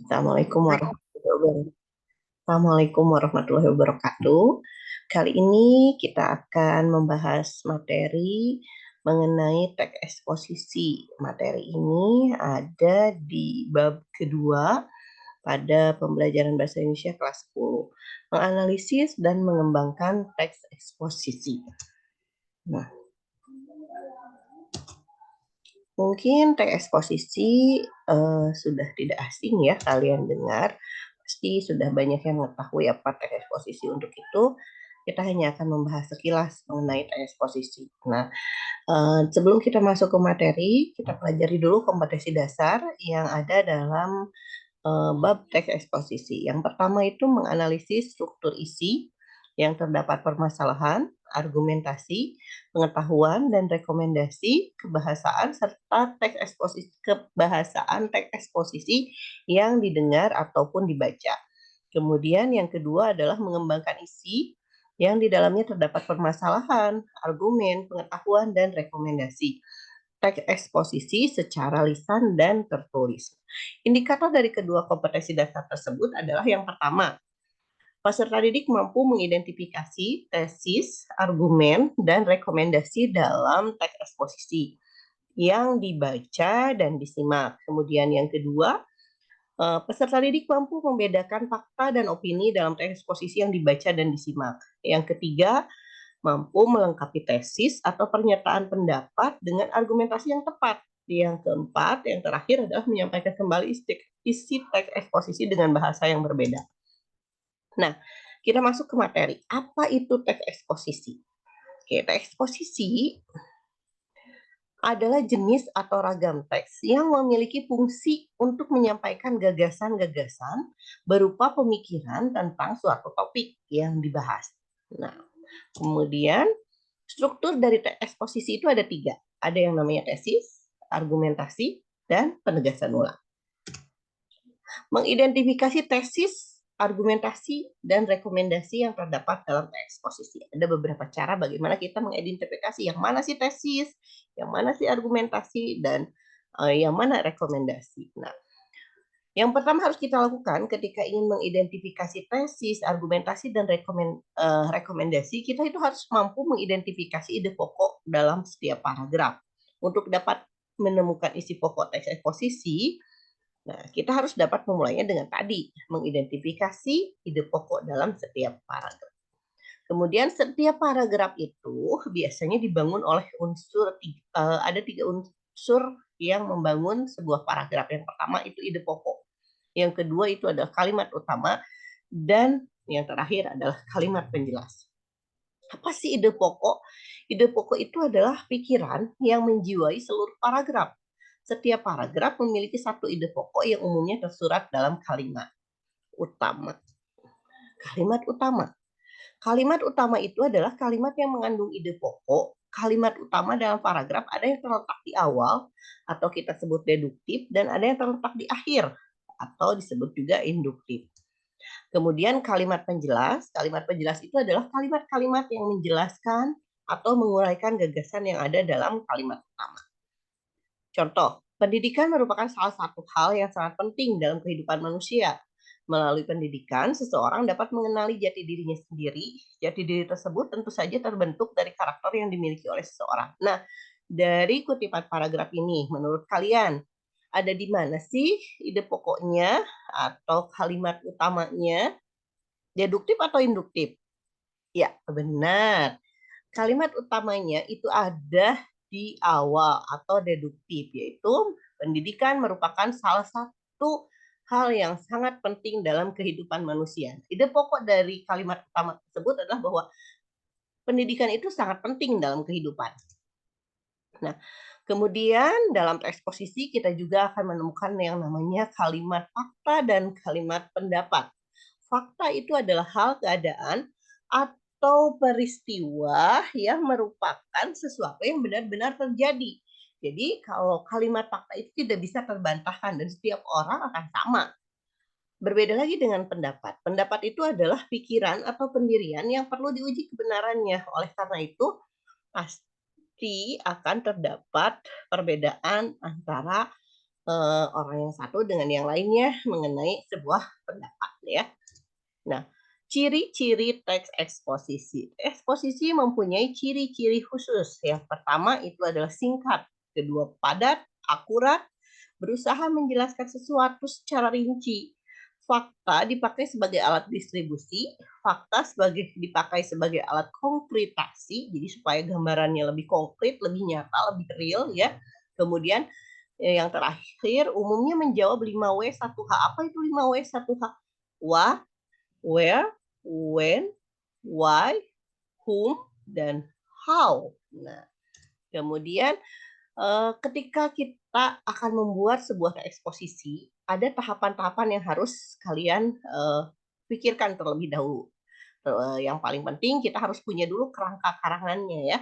Assalamualaikum Baik, warahmatullahi wabarakatuh. Assalamualaikum warahmatullahi wabarakatuh. Kali ini kita akan membahas materi mengenai teks eksposisi. Materi ini ada di bab kedua pada pembelajaran bahasa Indonesia kelas 10. Menganalisis dan mengembangkan teks eksposisi. Nah, mungkin teks eksposisi sudah tidak asing ya kalian dengar. Pasti sudah banyak yang mengetahui apa teks eksposisi. Untuk itu, kita hanya akan membahas sekilas mengenai teks eksposisi. Nah, sebelum kita masuk ke materi, kita pelajari dulu kompetensi dasar yang ada dalam bab teks eksposisi. Yang pertama itu menganalisis struktur isi yang terdapat permasalahan, argumentasi, pengetahuan, dan rekomendasi kebahasaan serta teks eksposisi kebahasaan teks eksposisi yang didengar ataupun dibaca. Kemudian yang kedua adalah mengembangkan isi yang di dalamnya terdapat permasalahan, argumen, pengetahuan, dan rekomendasi teks eksposisi secara lisan dan tertulis. Indikator dari kedua kompetensi dasar tersebut adalah yang pertama, peserta didik mampu mengidentifikasi tesis, argumen, dan rekomendasi dalam teks eksposisi yang dibaca dan disimak. Kemudian yang kedua, peserta didik mampu membedakan fakta dan opini dalam teks eksposisi yang dibaca dan disimak. Yang ketiga, mampu melengkapi tesis atau pernyataan pendapat dengan argumentasi yang tepat. Yang keempat, yang terakhir adalah menyampaikan kembali isi teks eksposisi dengan bahasa yang berbeda. Nah, kita masuk ke materi. Apa itu teks eksposisi? Oke, teks eksposisi adalah jenis atau ragam teks yang memiliki fungsi untuk menyampaikan gagasan-gagasan berupa pemikiran tentang suatu topik yang dibahas. Nah, kemudian struktur dari eksposisi itu ada 3. Ada yang namanya tesis, argumentasi, dan penegasan ulang. Mengidentifikasi tesis, argumentasi, dan rekomendasi yang terdapat dalam eksposisi. Ada beberapa cara bagaimana kita mengidentifikasi yang mana sih tesis, yang mana sih argumentasi, dan yang mana rekomendasi. Nah, yang pertama harus kita lakukan ketika ingin mengidentifikasi tesis, argumentasi, dan rekomendasi, kita itu harus mampu mengidentifikasi ide pokok dalam setiap paragraf. Untuk dapat menemukan isi pokok teks eksposisi, nah, kita harus dapat memulainya dengan tadi, mengidentifikasi ide pokok dalam setiap paragraf. Kemudian setiap paragraf itu biasanya dibangun oleh ada 3 unsur yang membangun sebuah paragraf. Yang pertama itu ide pokok. Yang kedua itu adalah kalimat utama. Dan yang terakhir adalah kalimat penjelas. Apa sih ide pokok? Ide pokok itu adalah pikiran yang menjiwai seluruh paragraf. Setiap paragraf memiliki satu ide pokok yang umumnya tersurat dalam kalimat utama. Kalimat utama. Kalimat utama itu adalah kalimat yang mengandung ide pokok. Kalimat utama dalam paragraf ada yang terletak di awal atau kita sebut deduktif dan ada yang terletak di akhir atau disebut juga induktif. Kemudian kalimat penjelas itu adalah kalimat-kalimat yang menjelaskan atau menguraikan gagasan yang ada dalam kalimat utama. Contoh, pendidikan merupakan salah satu hal yang sangat penting dalam kehidupan manusia. Melalui pendidikan, seseorang dapat mengenali jati dirinya sendiri. Jati diri tersebut tentu saja terbentuk dari karakter yang dimiliki oleh seseorang. Nah, dari kutipan paragraf ini, menurut kalian, ada di mana sih ide pokoknya atau kalimat utamanya? Deduktif atau induktif? Ya, benar. Kalimat utamanya itu ada di awal atau deduktif, yaitu pendidikan merupakan salah satu hal yang sangat penting dalam kehidupan manusia. Ide pokok dari kalimat utama tersebut adalah bahwa pendidikan itu sangat penting dalam kehidupan. Nah, kemudian dalam eksposisi kita juga akan menemukan yang namanya kalimat fakta dan kalimat pendapat. Fakta itu adalah hal, keadaan, atau peristiwa yang merupakan sesuatu yang benar-benar terjadi. Jadi kalau kalimat fakta itu tidak bisa terbantahkan dan setiap orang akan sama. Berbeda lagi dengan pendapat. Pendapat itu adalah pikiran atau pendirian yang perlu diuji kebenarannya. Oleh karena itu, pasti akan terdapat perbedaan antara orang yang satu dengan yang lainnya mengenai sebuah pendapat ya. Nah, ciri-ciri teks eksposisi. Eksposisi mempunyai ciri-ciri khusus. Yang pertama itu adalah singkat, kedua padat, akurat, berusaha menjelaskan sesuatu secara rinci. Fakta dipakai sebagai alat distribusi, fakta dipakai sebagai alat konkretasi, jadi supaya gambarannya lebih konkret, lebih nyata, lebih real ya. Kemudian yang terakhir umumnya menjawab 5W1H. Apa itu 5W1H? What, where, when, why, whom, dan how. Nah, kemudian ketika kita akan membuat sebuah eksposisi, ada tahapan-tahapan yang harus kalian pikirkan terlebih dahulu. Yang paling penting kita harus punya dulu kerangka karangannya ya.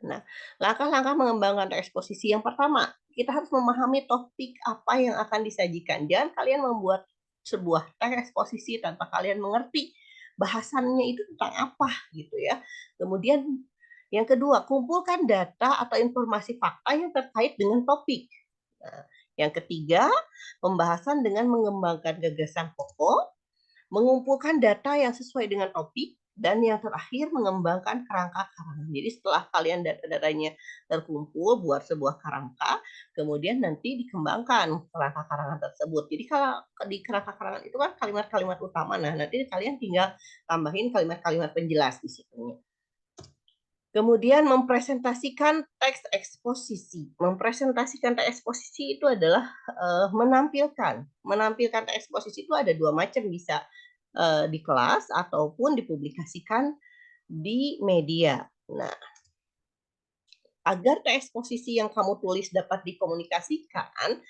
Nah, langkah-langkah mengembangkan eksposisi yang pertama, kita harus memahami topik apa yang akan disajikan. Jangan kalian membuat sebuah teks eksposisi tanpa kalian mengerti bahasannya itu tentang apa gitu ya. Kemudian yang kedua, kumpulkan data atau informasi fakta yang terkait dengan topik. Nah, yang ketiga, pembahasan dengan mengembangkan gagasan pokok, mengumpulkan data yang sesuai dengan topik, dan yang terakhir mengembangkan kerangka karangan. Jadi setelah kalian data-datanya terkumpul, buat sebuah kerangka, kemudian nanti dikembangkan kerangka karangan tersebut. Jadi kalau di kerangka karangan itu kan kalimat-kalimat utama, nah nanti kalian tinggal tambahin kalimat-kalimat penjelas di situ. Kemudian mempresentasikan teks eksposisi. Mempresentasikan teks eksposisi itu adalah menampilkan. Menampilkan teks eksposisi itu ada dua macam, bisa di kelas ataupun dipublikasikan di media. Nah, agar teks eksposisi yang kamu tulis dapat dikomunikasikan,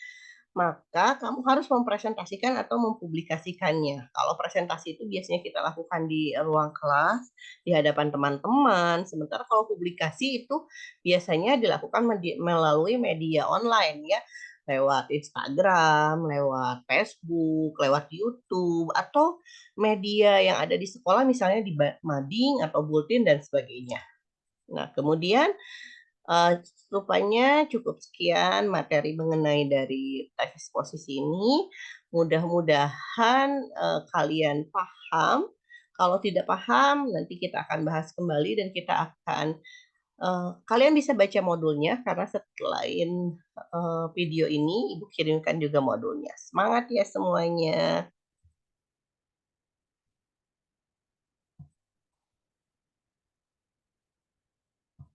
maka kamu harus mempresentasikan atau mempublikasikannya. Kalau presentasi itu biasanya kita lakukan di ruang kelas, di hadapan teman-teman. Sementara kalau publikasi itu biasanya dilakukan melalui media online ya, lewat Instagram, lewat Facebook, lewat YouTube, atau media yang ada di sekolah misalnya di mading atau bulletin dan sebagainya. Nah, kemudian rupanya cukup sekian materi mengenai dari teks eksposisi ini. Mudah-mudahan kalian paham. Kalau tidak paham, nanti kita akan bahas kembali dan kita akan kalian bisa baca modulnya karena selain video ini, Ibu kirimkan juga modulnya. Semangat ya semuanya.